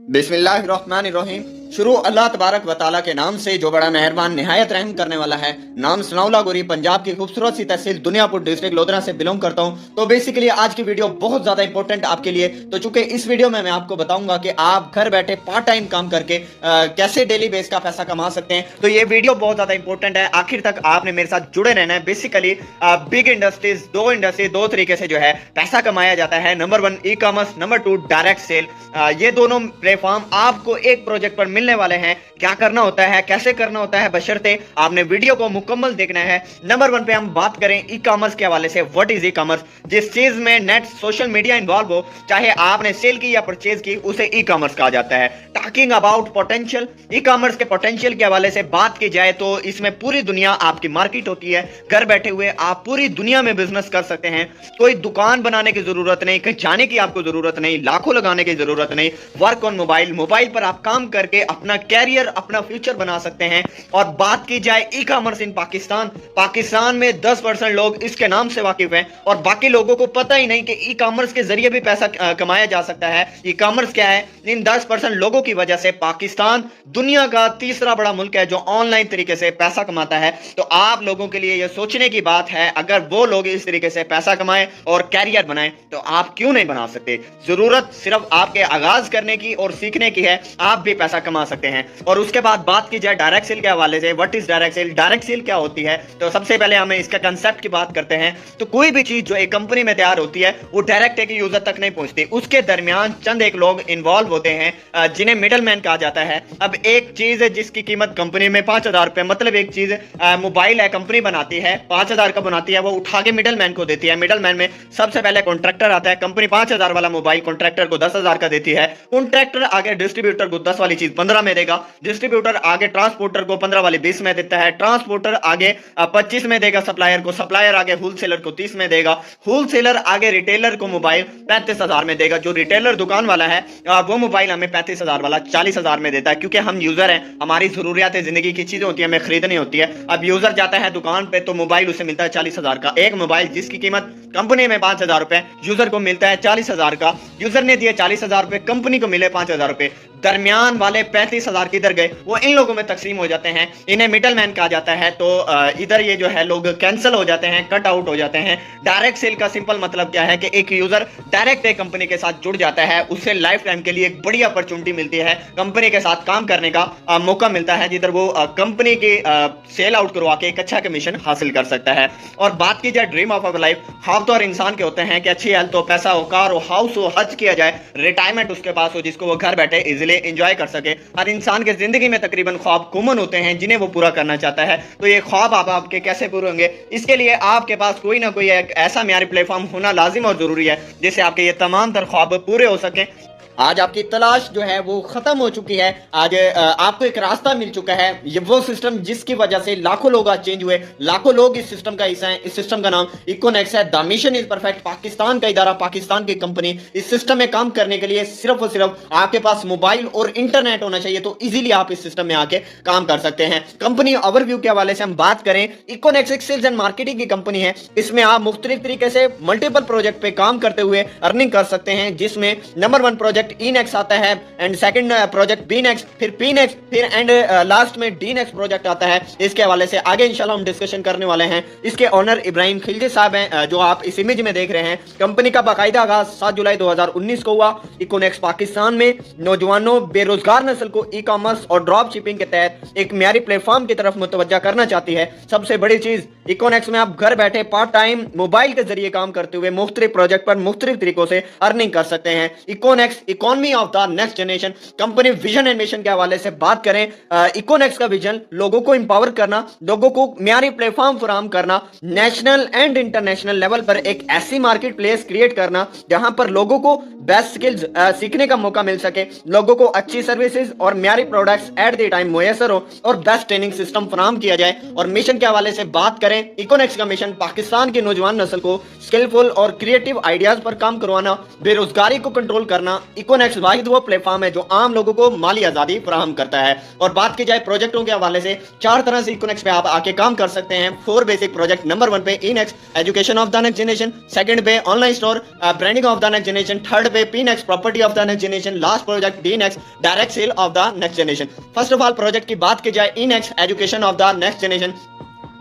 बिस्मिल्लाहिर्रहमानिर्रहीम। शुरू अल्लाह तबारक व तआला के नाम से जो बड़ा मेहरबान निहायत रहम करने वाला है। नाम सनाउल्लाह गोरी, पंजाब की खूबसूरत सी तहसील दुनियापुर डिस्ट्रिक्ट लोधरा से बिलोंग करता हूँ। तो बेसिकली आज की वीडियो बहुत ज़्यादा इंपॉर्टेंट आपके लिए। तो चूंकि इस वीडियो में मैं आपको बताऊंगा कि आप घर बैठे पार्ट टाइम काम करके कैसे डेली बेस का पैसा कमा सकते हैं। तो ये वीडियो बहुत ज़्यादा इंपॉर्टेंट है, आखिर तक आपने मेरे साथ जुड़े रहना है। बेसिकली बिग इंडस्ट्रीज, दो तरीके से जो है पैसा कमाया जाता है। Number 1 e commerce, number 2 direct sale. ये दोनों प्लेटफॉर्म आपको एक प्रोजेक्ट पर मिलने वाले हैं। क्या करना होता है, कैसे करना होता है, बशर्ते आपने वीडियो को मुकम्मल देखना है। नंबर 1 पे हम बात करें ई कॉमर्स के हवाले से। What is e commerce? जिस चीज में नेट सोशल मीडिया इन्वॉल्व हो, चाहे आपने सेल की या परचेज की, उसे ई कॉमर्स कहा जाता है। Talking about potential, e commerce के पोटेंशियल के हवाले से बात की जाए तो इसमें पूरी दुनिया आपकी मार्केट होती है। घर बैठे हुए आप पूरी दुनिया में बिजनेस कर सकते हैं। कोई दुकान बनाने की जरूरत नहीं, कहीं जाने की आपको जरूरत नहीं, लाखों लगाने की जरूरत नहीं। वर्क ऑन मोबाइल, मोबाइल पर आप काम करके अपना कैरियर, अपना फ्यूचर बना सकते हैं। और बात की जाए ई कॉमर्स इन पाकिस्तान, पाकिस्तान में 10% लोग इसके नाम से वाकिफ हैं और बाकी लोगों को पता ही नहीं कि ई कॉमर्स के जरिए भी पैसा कमाया जा सकता है। ई कॉमर्स क्या है? इन 10% लोगों की वजह से पाकिस्तान दुनिया का तीसरा बड़ा मुल्क है जो ऑनलाइन तरीके से पैसा कमाता है। तो आप लोगों के लिए यह सोचने की बात है, अगर वो लोग इस तरीके से पैसा कमाएं और कैरियर बनाएं तो आप क्यों नहीं बना सकते। जरूरत सिर्फ आपके आगाज करने की और सीखने की है, आप भी पैसा कमा सकते हैं। और उसके बाद बात की जाए डायरेक्ट सेल के हवाले से। What is direct sale? Direct sale क्या होती है? तो सबसे पहले हमें इसका कंसेप्ट की बात करते हैं। तो कोई भी चीज जो एक कंपनी में तैयार होती है वो डायरेक्ट एक यूजर तक नहीं पहुंचती, उसके दरमियान चंद एक लोग इन्वॉल्व होते हैं जिन्हें मिडलमैन कहा जाता है। अब एक चीज है जिसकी कीमत कंपनी में 5,000 रुपए, मतलब एक चीज मोबाइल है, कंपनी बनाती है, 5,000 का बनाती है, वो उठा के मिडलमैन को देती है। मिडलमैन में सबसे पहले कॉन्ट्रैक्टर आता है। कंपनी 5,000 वाला मोबाइल कॉन्ट्रैक्टर को 10,000 का देती है। कॉन्ट्रैक्टर आगे डिस्ट्रीब्यूटर को 10 वाली चीज 15 में देगा, डिस्ट्रीब्यूटर आगे ट्रांसपोर्टर को 15 वाली 20 में देता है, ट्रांसपोर्टर आगे 25 में देगा सप्लायर को, सप्लायर आगे होलसेलर को 30 में देगा, होलसेलर आगे रिटेलर को मोबाइल 35,000 में देगा। जो रिटेलर दुकान वाला है वो मोबाइल हमें 35,000 वाला 40,000 में देता है, क्योंकि हम यूजर हैं, हमारी जरूरियात जिंदगी की चीजें होती है, हमें खरीदनी होती है। अब यूजर जाता है दुकान पे तो मोबाइल उसे मिलता है 40,000 का। एक मोबाइल जिसकी कीमत कंपनी में 5,000 रुपए, यूजर को मिलता है 40,000 का। यूजर ने दिए 40,000 रुपए, कंपनी को मिले 5,000 रुपए। दरमियान वाले 35,000 किधर गए? वो इन लोगों में तकसीम हो जाते हैं, इन्हें मिडलमैन कहा जाता है। तो इधर ये जो है लोग कैंसिल हो जाते हैं, कट आउट हो जाते हैं। डायरेक्ट सेल का सिंपल मतलब क्या है कि एक यूजर डायरेक्ट एक कंपनी के साथ जुड़ जाता है, उससे लाइफ टाइम के लिए एक बड़ी अपॉर्चुनिटी मिलती है, कंपनी के साथ काम करने का मौका मिलता है, जिधर वो कंपनी की सेल आउट करवा के एक अच्छा कमीशन हासिल कर सकता है। और बात की जाए ड्रीम ऑफ अवर लाइफ, ख्वाब तो हर इंसान के होते हैं कि अच्छी हेल्थ हो, पैसा हो, कार हो, हाउस हो, हज किया जाए, रिटायरमेंट उसके पास हो जिसको वो घर बैठे इजिली एंजॉय कर सके। हर इंसान के जिंदगी में तकरीबन ख्वाब कॉमन होते हैं जिन्हें वो पूरा करना चाहता है। तो ये ख्वाब आपके कैसे पूरे होंगे? इसके लिए आपके पास कोई ना कोई एक ऐसा म्यारी प्लेटफॉर्म होना लाजिम और जरूरी है जिससे आपके ये तमाम तर ख्वाब पूरे हो सके। आज आपकी तलाश जो है वो खत्म हो चुकी है। आज आपको एक रास्ता मिल चुका है। ये वो सिस्टम जिसकी वजह से लाखों लोग आज चेंज हुए, लाखों लोग इस सिस्टम का हिस्सा हैं। इस सिस्टम का नाम इकोनेक्स है। The mission is perfect. Pakistan का इदारा, पाकिस्तान की कंपनी। इस सिस्टम में काम करने के लिए सिर्फ और सिर्फ आपके पास मोबाइल और इंटरनेट होना चाहिए, तो इजीली आप इस सिस्टम में आके काम कर सकते हैं। कंपनी ओवरव्यू के हवाले से हम बात करें, इकोनेक्स एक सेल्स एंड मार्केटिंग की कंपनी है। इसमें आप मुख्तलिफ तरीके से मल्टीपल प्रोजेक्ट पे काम करते हुए अर्निंग कर सकते हैं, जिसमें नंबर 1 प्रोजेक्ट इनेक्स आता है, एंड सेकंड प्रोजेक्ट बीनेक्स, फिर पीनेक्स, फिर एंड लास्ट में डीनेक्स प्रोजेक्ट आता है। इसके हवाले से आगे इंशाल्लाह हम डिस्कशन करने वाले हैं। इसके ओनर इब्राहिम खिलजी साहब हैं, जो आप इस इमेज में देख रहे हैं। कंपनी का बाकायदा आगाज 7 जुलाई 2019 को हुआ। इकोनेक्स पाकिस्तान में नौजवानों, बेरोजगार नस्ल को ई कॉमर्स और ड्रॉप शिपिंग के तहत एक म्यारी प्लेटफॉर्म की तरफ मुतवज्जा करना चाहती है। सबसे बड़ी चीज, इकोनेक्स में आप घर बैठे पार्ट टाइम मोबाइल के जरिए काम करते हुए मुख्तलिफ प्रोजेक्ट पर मुख्तलिफ तरीकों से अर्निंग कर सकते हैं। Econex economy of the next generation. Company vision and mission के हवाले से बात करें, इकोनेक्स का विजन लोगों को इंपावर करना, लोगों को म्यारी प्लेटफॉर्म फराहम करना, नेशनल एंड इंटरनेशनल लेवल पर एक ऐसी मार्केट प्लेस क्रिएट करना जहां पर लोगों को बेस्ट स्किल्स सीखने का मौका मिल सके, लोगों को अच्छी सर्विसेज और म्यारी प्रोडक्ट्स एट द टाइम मुयसर हो और बेस्ट ट्रेनिंग सिस्टम फराहम किया जाए। और मिशन के हवाले से बात करें, इकोनेक्स का मिशन पाकिस्तान की नौजवान नस्ल को स्किलफुल और क्रिएटिव आइडियाज पर काम करवाना, बेरोजगारी को कंट्रोल करना, इकोनेक्स वाहिद वो प्लेटफॉर्म है जो आम लोगों को माली आजादी फराहम करता है। और बात की जाए प्रोजेक्टों के हवाले से, 4 तरह से इकोनेक्स पे आप आके काम कर सकते हैं। 4 बेसिक प्रोजेक्ट। नंबर 1 पे Inex education of the next generation, second पे online store branding of the next generation, third पे Pinex property of the next generation, last project Dinex direct sale of the next generation. First of all project की बात की जाए, Inex education of the next generation.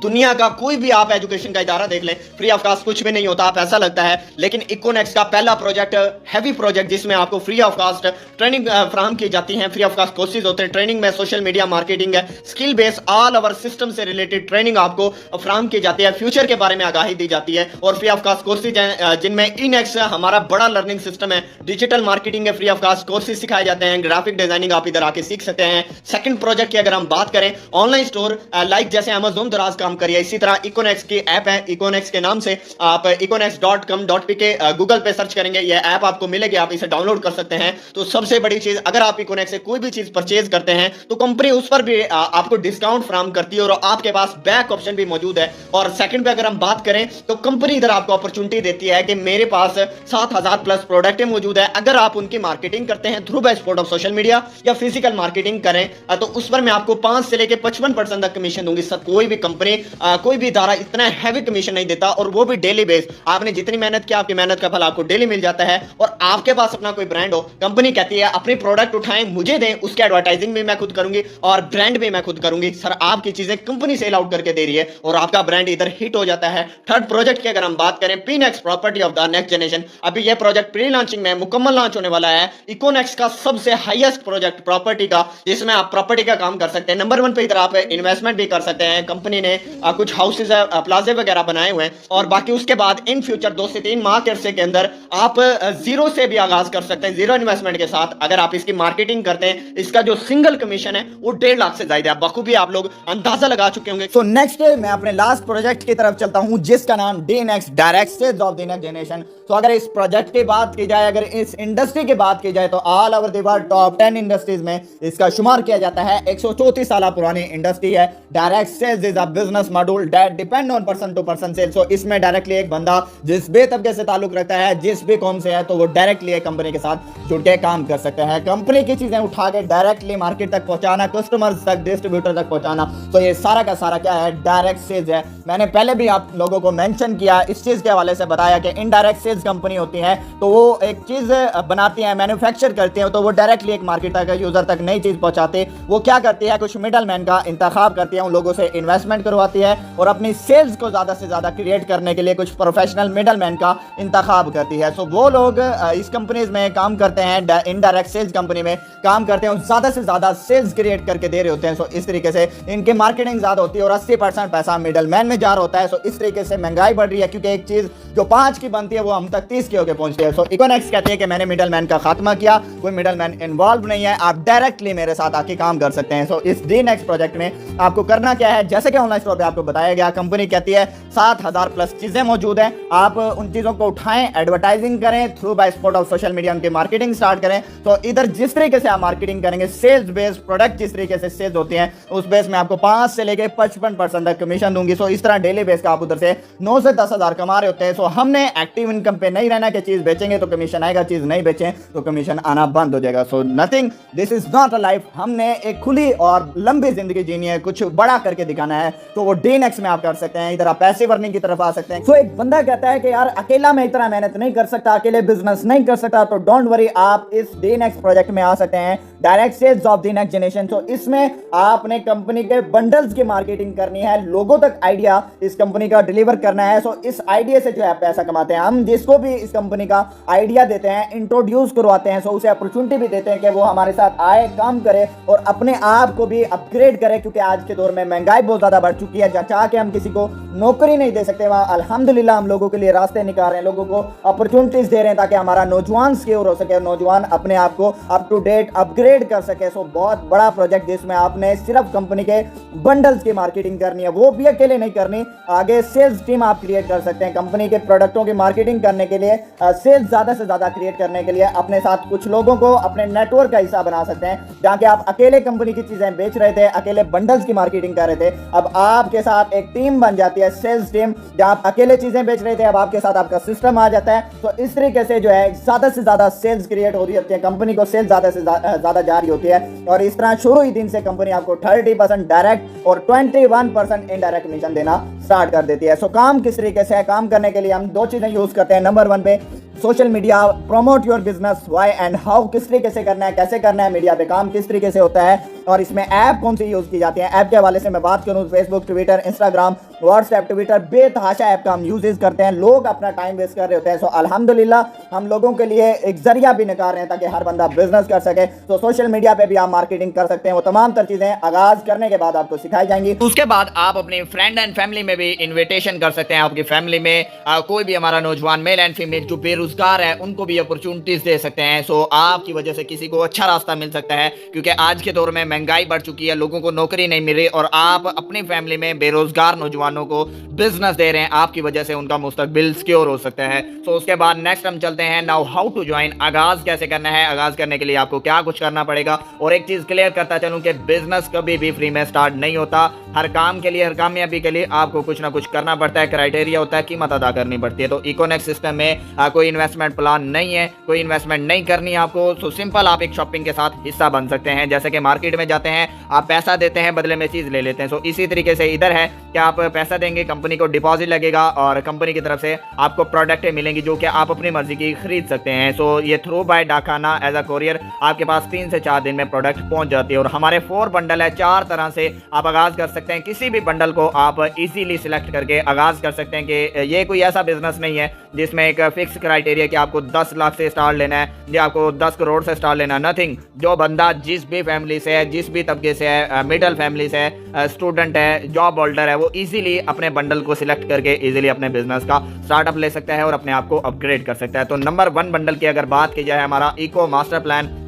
दुनिया का कोई भी आप एजुकेशन का इदारा देख लें, फ्री ऑफ कास्ट कुछ भी नहीं होता, आप ऐसा लगता है। लेकिन इकोनेक्स का पहला प्रोजेक्ट, हैवी प्रोजेक्ट, जिसमें आपको फ्री ऑफ कास्ट ट्रेनिंग फराहम की जाती है, फ्री ऑफ कास्ट कोर्सेज होते हैं। ट्रेनिंग में सोशल मीडिया मार्केटिंग है, skill base all over system से रिलेटेड ट्रेनिंग आपको फराहम की जाती है। फ्यूचर के बारे में आगाही दी जाती है। और फ्री ऑफ कास्ट कोर्सेज हैं जिनमें इनेक्स हमारा बड़ा लर्निंग सिस्टम है, डिजिटल मार्केटिंग है, फ्री ऑफ कास्ट कोर्सेज सिखाए जाते हैं, ग्राफिक डिजाइनिंग आप इधर आके सीख सकते हैं। सेकंड प्रोजेक्ट की अगर हम बात करें, ऑनलाइन स्टोर लाइक जैसे अमेज़न दराज काम करिए, इसी तरह इकोनेक्स की ऐप है। इकोनेक्स के नाम से आप iconex.com.pk गूगल पे सर्च करेंगे, ये ऐप आपको मिलेगी, आप इसे डाउनलोड कर सकते हैं। तो सबसे बड़ी चीज, अगर आप इकोनेक्स से कोई भी चीज परचेज करते हैं तो कंपनी उस पर भी आपको डिस्काउंट फराहम करती है और आपके पास बैक ऑप्शन भी मौजूद है। और सेकंड पे अगर हम बात करें तो कंपनी इधर आपको अपॉर्चुनिटी देती है कि मेरे पास 7000 प्लस प्रोडक्ट मौजूद है, अगर आप उनकी मार्केटिंग करते हैं through by support of social media या फिजिकल मार्केटिंग करें तो उस पर मैं आपको 5 से लेकर 55% तक कमीशन दूंगी। सर कोई भी कंपनी कोई भी इदारा इतना हैवी कमीशन नहीं देता, और वो भी डेली बेस। आपने जितनी मेहनत की, आपकी मेहनत का फल आपको डेली मिल जाता है। और आपके पास अपना कोई ब्रांड हो, कंपनी कहती है अपनी प्रोडक्ट उठाएं मुझे दें, उसके एडवर्टाइजिंग भी मैं खुद करूंगी और ब्रांड भी मैं खुद करूंगी। सर आपकी चीजें कंपनी सेल आउट करके दे रही है और आपका ब्रांड इधर हिट हो जाता है। थर्ड प्रोजेक्ट की अगर हम बात करें, Pinex property of the next generation. अभी यह प्रोजेक्ट प्री लॉन्चिंग में मुकम्मल लॉन्च होने वाला है। इकोनेक्स का सबसे हाईएस्ट प्रोजेक्ट प्रॉपर्टी का, जिसमें आप प्रॉपर्टी का काम कर सकते हैं। नंबर 1 पे इधर आप इन्वेस्टमेंट भी कर सकते हैं। कंपनी ने कुछ हाउसेज प्लाजे वगैरह बनाए हुए हैं। और बाकी उसके बाद इन फ्यूचर 2 से 3 माह के अरसे के अंदर आप जीरो से भी आगाज कर सकते हैं, जीरो इन्वेस्टमेंट के साथ। अगर आप इसकी मार्केटिंग करते हैं, इसका जो सिंगल कमीशन है वो 1.5 लाख से ज्यादा है। बखूबी आप लोग अंदाजा लगा चुके होंगे। तो नेक्स्ट मैं अपने लास्ट प्रोजेक्ट की तरफ चलता हूं, जिसका नाम Dinex direct sales of the next generation. तो अगर इस प्रोजेक्ट की बात की जाए, अगर इस इंडस्ट्री की बात की जाए, तो all over the world top 10 industries में इसका शुमार किया जाता है। 134 साल पुरानी इंडस्ट्री है। Direct sales is a business module that depend on person to person sales. तो इसमें डायरेक्टली एक बंदा जिस भी तबके से ताल्लुक रखता है, जिस भी कौम से है, तो वो डायरेक्टली एक कंपनी के साथ जुड़ के काम कर सकता है। कंपनी की चीजें उठा के डायरेक्टली मार्केट तक पहुंचाना, कस्टमर्स तक, डिस्ट्रीब्यूटर तक पहुंचाना, तो ये सारा का सारा क्या है, डायरेक्ट सेल्स है। मैंने पहले भी आप लोगों को मेंशन किया, इस चीज के हवाले से बताया कि इनडायरेक्ट सेल्स कंपनी होती है, तो वो एक चीज बनाती है, मैन्युफैक्चर करती है, तो वो डायरेक्टली एक मार्केट तक, यूजर तक नई चीज पहुंचाते। वो क्या करती है, कुछ मिडल मैन का इंतखाब करती है, उन लोगों से इन्वेस्टमेंट करवाती है और अपनी सेल्स को ज्यादा से ज्यादा क्रिएट करने के लिए कुछ प्रोफेशनल मिडल मैन का इंतखाब करती है। सो वो लोग इस कंपनीज में काम करते हैं, इनडायरेक्ट सेल्स कंपनी में काम करते हैं, ज्यादा से ज्यादा सेल्स क्रिएट करके दे रहे होते हैं। सो इस तरीके से इनकी मार्केटिंग ज्यादा होती है और 80% पैसा मिडल मैन में जा रहा होता है। सो इस तरीके से महंगाई बढ़ रही है, क्योंकि एक चीज जो 5 की बनती है वो हम तक 30 की होकर पहुंचती है। सो इकोनेक्स कहते हैं कि मैंने मिडल मैन का खात्मा किया, कोई मिडल मैन इन्वॉल्व नहीं है, आप डायरेक्टली मेरे साथ आके काम कर सकते हैं। सो इस डीनेक्स प्रोजेक्ट में आपको करना क्या है, जैसे कि ऑनलाइन स्टोर पे आपको बताया गया, कंपनी कहती है 7000 प्लस चीजें मौजूद हैं, आप उन चीजों को उठाएं, एडवर्टाइजिंग करें, through by support of social media उनकी मार्केटिंग स्टार्ट करें। तो इधर जिस तरीके से आप मार्केटिंग करेंगे, सेल्स बेस्ड प्रोडक्ट जिस तरीके से सेल्स होती हैं, उस बेस में आपको 5 से लेकर 55% तक कमीशन दूंगी। सो इस तरह डेली बेस का आप उधर से 9 से 10 हजार कमा रहे होते हैं। सो हमने एक्टिव इनकम पे नहीं रहना कि चीज बेचेंगे तो कमीशन आएगा, चीज नहीं बेचें तो कमीशन आना बंद हो जाएगा। So nothing, this is not a life. हमने एक खुली और लंबी जिंदगी जीनी है, कुछ बड़ा करके दिखाना है, तो वो डीनेक्स में आप कर सकते हैं। इधर आप पैसिव अर्निंग की तरफ आ सकते हैं। सो एक बंदा कहता है कि यार अकेला मैं इतना मेहनत नहीं कर सकता, अकेले बिजनेस नहीं कर सकता, तो डोंट वरी, आप इस डीनेक्स प्रोजेक्ट में आ सकते हैं, direct sales of the next generation. तो इसमें आपने कंपनी के बंडल्स की मार्केटिंग करनी है, लोगों तक आइडिया इस कंपनी का डिलीवर करना है। सो इस आइडिया से जो है पैसा कमाते हैं। हम जिसको भी इस कंपनी का आइडिया देते हैं, इंट्रोड्यूस करवाते हैं, सो उसे अपॉर्चुनिटी भी देते हैं कि वो हमारे साथ आए, काम करे और अपने आप को भी अपग्रेड करे, क्योंकि आज के दौर में महंगाई बहुत ज्यादा बढ़ चुकी है। चाह के हम किसी को नौकरी नहीं दे सकते, वहां अल्हम्दुलिल्लाह हम लोगों के लिए रास्ते निकाल रहे हैं, लोगों को अपॉर्चुनिटीज दे रहे हैं, ताकि हमारा नौजवान सिक्योर हो सके, नौजवान अपने आप को अप टू डेट अपग्रेड कर सके। सो बहुत बड़ा प्रोजेक्ट जिसमें आपने सिर्फ कंपनी के बंडल्स की मार्केटिंग करनी है, वो भी अकेले नहीं करनी, आगे सेल्स टीम आप क्रिएट कर सकते हैं। कंपनी के प्रोडक्टों की मार्केटिंग करने के लिए, सेल्स ज्यादा से ज्यादा क्रिएट करने के लिए अपने साथ कुछ लोगों को अपने नेटवर्क का हिस्सा बना सकते हैं। जहां के आप अकेले कंपनी की चीजें बेच रहे थे, अकेले बंडल्स की मार्केटिंग कर रहे थे, अब आप आपके साथ एक टीम बन जाती है, सेल्स टीम, जहां आप अकेले चीजें बेच रहे थे अब आपके साथ आपका सिस्टम आ जाता है। तो इस तरीके से जो है ज्यादा से ज्यादा सेल्स क्रिएट हो रही होती है, कंपनी को सेल्स ज्यादा से ज्यादा जा रही होती है। और इस तरह शुरू ही दिन से कंपनी आपको 30% डायरेक्ट और 21% इनडायरेक्ट कमीशन देना स्टार्ट कर देती है। सो काम किस तरीके से है, काम करने के लिए हम दो चीजें यूज करते हैं। नंबर 1 पे social media, promote your business, why and how, किस तरीके से करना है, कैसे करना है, मीडिया पे काम किस तरीके से होता है, और इसमें ऐप कौन सी यूज की जाती है। ऐप के हवाले से मैं बात करूं, Facebook, Twitter, Instagram, WhatsApp, Twitter, बेतहाशा ऐप का हम यूजेस करते हैं, लोग अपना टाइम वेस्ट कर रहे होते हैं। सो अल्हम्दुलिल्लाह हम लोगों के लिए एक जरिया भी निकाल रहे हैं ताकि हर बंदा बिजनेस कर सके। तो सोशल मीडिया पे भी आप मार्केटिंग कर सकते हैं। वो तमाम तर चीजें आगाज करने के बाद आपको सिखाई जाएंगी। उसके बाद आप अपने फ्रेंड एंड फैमिली में भी इनविटेशन कर सकते हैं। आपकी फैमिली में कोई भी हमारा नौजवान मेल एंड फीमेल जो बेरोजगार है उनको भी अपॉर्चुनिटीज दे सकते हैं। सो आपकी वजह से किसी को अच्छा रास्ता मिल सकता है, क्योंकि आज के दौर में महंगाई बढ़ चुकी है, लोगों को नौकरी नहीं मिल रही और आप अपनी फैमिली में बेरोजगार नौजवानों को बिजनेस दे रहे हैं। आपकी वजह से उनका मुस्तकबिल सिक्योर हो सकता है। सो उसके बाद नेक्स्ट हम चलते हैं नाउ हाउ टू ज्वाइन। आगाज कैसे करना है, आगाज करने के लिए आपको क्या कुछ करना पड़ेगा। और एक चीज क्लियर करता चलूं कि बिजनेस कभी भी फ्री में स्टार्ट नहीं होता। हर काम के लिए, हर कामयाबी के लिए आपको कुछ ना कुछ करना पड़ता है, क्राइटेरिया होता है, कीमत अदा करनी पड़ती है। तो इकोनेक्स सिस्टम में कोई इन्वेस्टमेंट प्लान नहीं है, कोई इन्वेस्टमेंट नहीं करनी है आपको। तो सिंपल आप एक शॉपिंग के साथ हिस्सा बन सकते हैं। जैसे कि मार्केट में जाते हैं, आप पैसा देते हैं, बदले में चीज ले लेते हैं। सो इसी तरीके से इधर है कि आप पैसा देंगे, कंपनी को डिपॉजिट लगेगा और कंपनी की तरफ से आपको प्रोडक्टें मिलेंगी जो कि आप अपनी मर्जी की खरीद सकते हैं। सो ये थ्रू बाय डाकखाना एज अ कोरियर आपके पास 3 से 4 दिन में प्रोडक्ट पहुंच जाती है। और हमारे 4 बंडल है, 4 तरह से आप आगाज कर सकते हैं। किसी भी बंडल को आप इजीली सिलेक्ट करके आगाज कर सकते हैं कि ये कोई ऐसा बिजनेस नहीं है जिसमें एक फिक्स क्राइटेरिया कि आपको 10 लाख से स्टार्ट लेना है या आपको 10 करोड़ से स्टार्ट लेना है। नथिंग। जो बंदा जिस भी फैमिली से है, जिस भी तबके से है, मिडिल फैमिली से है, स्टूडेंट है, जॉब होल्डर है, वो इजीली अपने बंडल को सिलेक्ट करके इजीली अपने बिजनेस का स्टार्टअप ले सकता है और अपने आप को अपग्रेड कर सकता है। तो नंबर 1 बंडल की अगर बात की जाए, हमारा इको मास्टर प्लान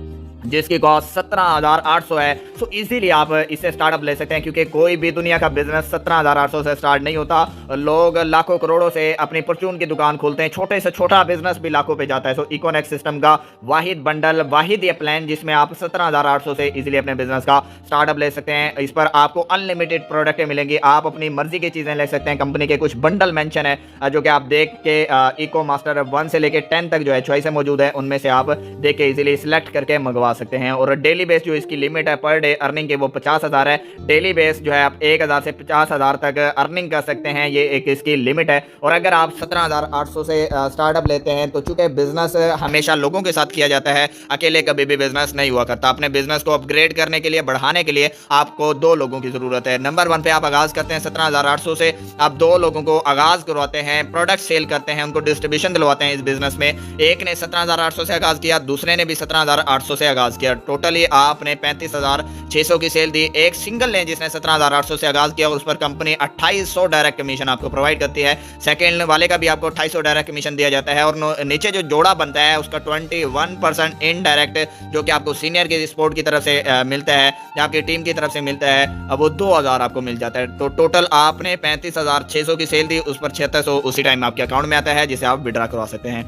जिसकी कॉस्ट 17,800 है। सो इजीली आप इससे स्टार्टअप ले सकते हैं, क्योंकि कोई भी दुनिया का बिजनेस 17,800 से स्टार्ट नहीं होता। लोग लाखों करोड़ों से अपनी परचून की दुकान खोलते हैं, छोटे से छोटा बिजनेस भी लाखों पे जाता है। सो इकोनेक्स सिस्टम का वाहिद बंडल, वाहिद ये प्लान जिसमें आप 17,800 से इजीली अपने बिजनेस का स्टार्टअप ले सकते हैं। इस पर आपको अनलिमिटेड प्रोडक्ट मिलेंगी, आप अपनी मर्जी की चीजें ले सकते हैं। कंपनी के कुछ बंडल मेंशन है जो कि आप देख के इको मास्टर 1 से लेके 10 तक जो है चॉइस मौजूद है, उनमें से आप देख के इजीली सिलेक्ट करके मंगवा सकते हैं। और डेली बेस जो इसकी लिमिट है पर डे अर्निंग के वो 50,000 है। डेली बेस जो है आप 1,000 से 50,000 तक अर्निंग कर सकते हैं, ये एक इसकी लिमिट है। और अगर आप 17,800 से स्टार्टअप लेते हैं तो चूंकि बिजनेस हमेशा लोगों के साथ किया जाता है, अकेले कभी भी बिजनेस नहीं हुआ करता। अपने बिजनेस को अपग्रेड करने के लिए, बढ़ाने के लिए आपको 2 लोगों की जरूरत है। नंबर 1 पे आप आगाज करते हैं 17,800 से, आप 2 लोगों को आगाज करवाते हैं, प्रोडक्ट सेल करते हैं, उनको डिस्ट्रीब्यूशन दिलवाते हैं इस बिजनेस में। एक ने 17,800 से आगाज किया, दूसरे ने भी 17,800 से आगाज किया। टोटली आपने 35,600 की सेल दी। एक सिंगल ने जिसने 17,800 से आगाज किया, उस पर कंपनी 2,800 डायरेक्ट कमीशन आपको प्रोवाइड करती है। सेकंड वाले का भी आपको 2,800 डायरेक्ट कमीशन दिया जाता है। और नीचे जो जोड़ा बनता है उसका 21% इनडायरेक्ट जो कि आपको सीनियर की सपोर्ट की तरफ से मिलता है या आपकी टीम की तरफ से मिलता है, अब वो 2,000 आपको मिल जाता है। तो टोटल आपने 35,600 की सेल दी, उस पर 7600 उसी टाइम आपके अकाउंट में आता है, जिसे आप विड्रॉ करवा सकते हैं।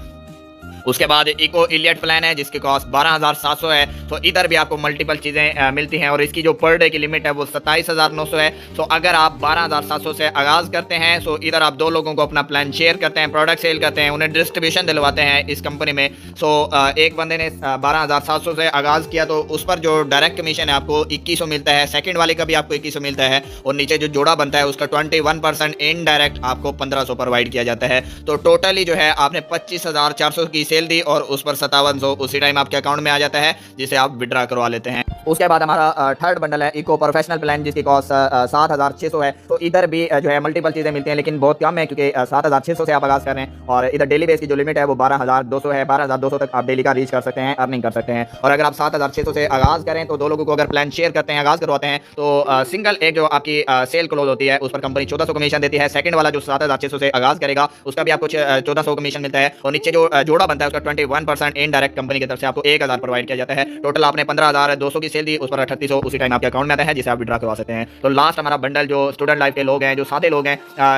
उसके बाद इको इलियट प्लान है जिसकी कॉस्ट 12,700 है। तो इधर भी आपको मल्टीपल चीज़ें मिलती हैं और इसकी जो पर डे की लिमिट है वो 27,900 है। तो अगर आप 12,700 से आगाज़ करते हैं तो इधर आप 2 लोगों को अपना प्लान शेयर करते हैं, प्रोडक्ट सेल करते हैं, उन्हें डिस्ट्रीब्यूशन दिलवाते हैं इस कंपनी में। सो एक बंदे ने 12,700 से आगाज़ किया तो उस पर जो डायरेक्ट कमीशन है आपको 2,100 मिलता है, सेकंड वाले का भी आपको 2,100 मिलता है और नीचे जो जोड़ा बनता है उसका 21% इनडायरेक्ट आपको 1,500 प्रोवाइड किया जाता है। तो टोटली जो है आपने 25,400 की सेल दी और उस पर 5700 उसी टाइम आपके अकाउंट में आ जाता है, जिसे आप विड्रॉ करवा लेते हैं। उसके बाद हमारा थर्ड बंडल है इको प्रोफेशनल प्लान जिसकी कॉस्ट 7,600 है। तो इधर भी जो है मल्टीपल चीज़ें मिलती हैं लेकिन बहुत कम है क्योंकि 7,600 से आप आगाज़ कर रहे हैं और इधर डेली बेस की जो लिमिट है वो 12,200 है। 12,200 तक आप डेली का रीच कर सकते हैं, अर्निंग कर सकते हैं। और अगर आप 7,600 से आगाज़ करें तो 2 लोगों को अगर प्लान शेयर करते हैं, आगाज़ करवाते हैं तो सिंगल एक जो आपकी सेल क्लोज होती है उस पर कंपनी 1,400 कमीशन देती है। सेकंड वाला जो 7,600 से आगाज़ करेगा उसका भी आपको 1,400 कमीशन मिलता है और नीचे जो जोड़ा बनता है उसका 21% इनडायरेक्ट कंपनी की तरफ से आपको 1,000 प्रोवाइड किया जाता है। टोटल आपने 15,200 की सेल दी, उस पर 3,800 उसी टाइम आपके अकाउंट में आता है, जिसे आप विड्रॉ करवा सकते हैं। तो लास्ट हमारा बंडल जो स्टूडेंट लाइफ के लोग हैं, जो सादे लोग हैं,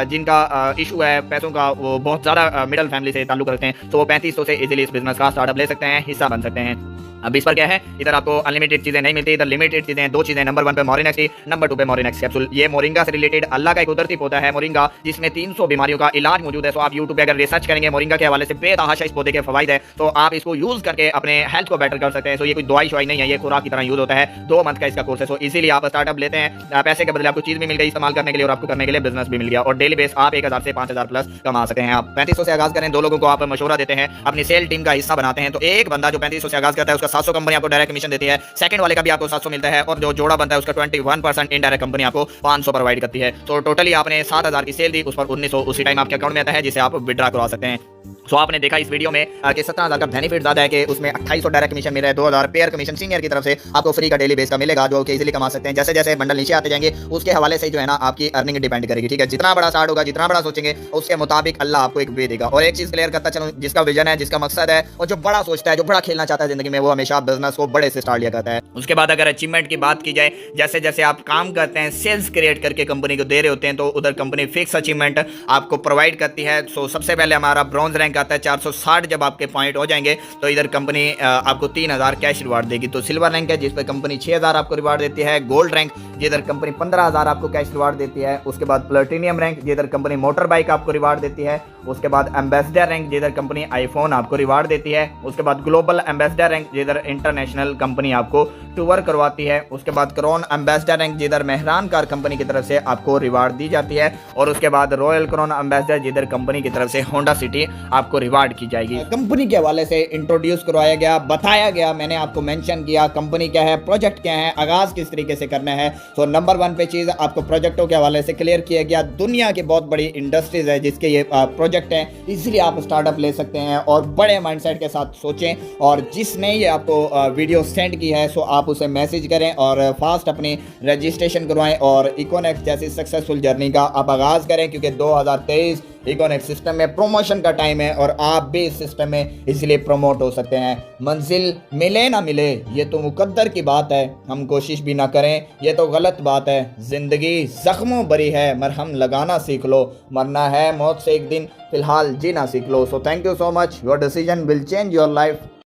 जिनका इशू है पैसों का, वो बहुत ज़्यादा मिडिल फैमिली से ताल्लुक रखते हैं, तो वो 3,500 से इजीली इस बिजनेस का स्टार्टअप ले सकते हैं, हिस्सा बन सकते हैं। अब इस पर क्या है, इधर आपको अनलिमिटेड चीजें नहीं मिलती, इधर लिमिटेड चीजें हैं। 2 चीजें, नंबर 1 पे मोरिनेक्स टी, नंबर 2 पे मोरिनेक्स कैप्सूल। ये मोरिंगा से रिलेटेड अल्लाह का एक कुदरती पौधा है मोरिंगा, जिसमें 300 बीमारियों का इलाज मौजूद है। सो आप यूट्यूब पे अगर रिसर्च करेंगे मोरिंगा के हवाले से बेतहाशा इस पौधे के फवाइद है, तो आप इसको यूज करके अपने हेल्थ को बेटर कर सकते हैं। सो ये कोई दवाई शवाई नहीं है, ये खुराक की तरह यूज होता है। 2 मंथ का इसका कोर्स है। सो इसीलिए आप स्टार्टअप लेते हैं, पैसे के बदले आपको चीज भी मिल गई इस्तेमाल करने के लिए और आपको करने के लिए बिजनेस भी मिल गया, और डेली बेस आप 1000 से 5000 प्लस कमा सकते हैं। आप 3500 से आगाज करें, 2 लोगों को आप मशवरा देते हैं, अपनी सेल टीम का हिस्सा बनाते हैं, तो एक बंदा जो 3500 से आगाज करता है उसका 700 कंपनी आपको डायरेक्ट कमीशन देती है, सेकंड वाले का भी आपको 700 मिलता है, और जो जोड़ा बनता है उसका 21% इनडायरेक्ट कंपनी आपको 500 प्रोवाइड करती है। तो टोटली आपने 7000 की सेल दी, उस पर 1900 उसी टाइम आपके अकाउंट में आता है, जिसे आप विड्रॉ करवा सकते हैं। सो आपने देखा इस वीडियो में कि 17000 का बेनिफिट ज्यादा है कि उसमें 2800 डायरेक्ट कमीशन मिल रहा है, 2000 पेयर कमीशन सीनियर की तरफ से आपको फ्री का डेली बेस का मिलेगा, जो कि इजीली कमा सकते हैं। जैसे जैसे बंडल नीचे आते जाएंगे उसके हवाले से जो है ना आपकी अर्निंग डिपेंड करेगी, ठीक है। जितना बड़ा स्टार्ट होगा, जितना बड़ा सोचेंगे, उसके मुताबिक अल्लाह आपको एक वे देगा। और एक चीज क्लियर करता चलूं, जिसका विजन है, जिसका मकसद है, और जो बड़ा सोचता है, जो बड़ा खेलना चाहता है जिंदगी में, वो हमेशा बिजनेस को बड़े से स्टार्ट लिया करता है। उसके बाद अगर अचीवमेंट की बात की जाए, जैसे जैसे आप काम करते हैं, सेल्स क्रिएट करके कंपनी को दे रहे होते हैं, तो उधर कंपनी फिक्स अचीवमेंट आपको प्रोवाइड करती है। सो सबसे पहले हमारा ब्रॉन्ज रैंक आता है 460, जब आपके पॉइंट हो जाएंगे तो इधर कंपनी आपको 3000 कैश रिवार्ड देगी। तो सिल्वर रैंक है जिस पे कंपनी 6000 आपको रिवार्ड देती है। गोल्ड रैंक जिधर कंपनी 15000 आपको कैश रिवार्ड देती है। उसके बाद प्लेटिनियम रैंक जिधर कंपनी मोटर बाइक आपको रिवार्ड देती है। उसके बाद एम्बेसडर रैंक जिधर कंपनी आईफोन आपको रिवार्ड देती है। उसके बाद ग्लोबल एम्बेसडर रैंक जिधर इंटरनेशनल कंपनी आपको टूर करवाती है। उसके बाद क्राउन एम्बेसडर रैंक जिधर मेहरान कार कंपनी की तरफ से आपको रिवार्ड दी जाती है। और उसके बाद रॉयल क्राउन एम्बेसडर जिधर कंपनी की तरफ से होंडा सिटी आपको रिवार्ड की जाएगी। कंपनी के हवाले से इंट्रोड्यूस करवाया गया, बताया गया, मैंने आपको मेंशन किया कंपनी क्या है, प्रोजेक्ट क्या है, आगाज किस तरीके से करना है। तो नंबर 1 पे चीज आपको प्रोजेक्टों के हवाले से क्लियर किया गया। दुनिया की बहुत बड़ी इंडस्ट्रीज है जिसके ये प्रोजेक्ट हैं, इसलिए आप स्टार्टअप ले सकते हैं और बड़े माइंडसेट के साथ सोचें। और जिसने ये आपको वीडियो सेंड की है, सो आप उसे मैसेज करें और फास्ट अपनी रजिस्ट्रेशन करवाएं और इकोनेक्स जैसी सक्सेसफुल जर्नी का आप आगाज करें, क्योंकि 2023 इकोनेक्स सिस्टम में प्रमोशन का टाइम है और आप भी इस सिस्टम में इसलिए प्रमोट हो सकते हैं। मंजिल मिले ना मिले ये तो मुकद्दर की बात है, हम कोशिश भी ना करें ये तो गलत बात है। जिंदगी जख्मों भरी है, मरहम लगाना सीख लो, मरना है मौत से एक दिन, फिलहाल जीना सीख लो। So thank you so much, your decision will change your life.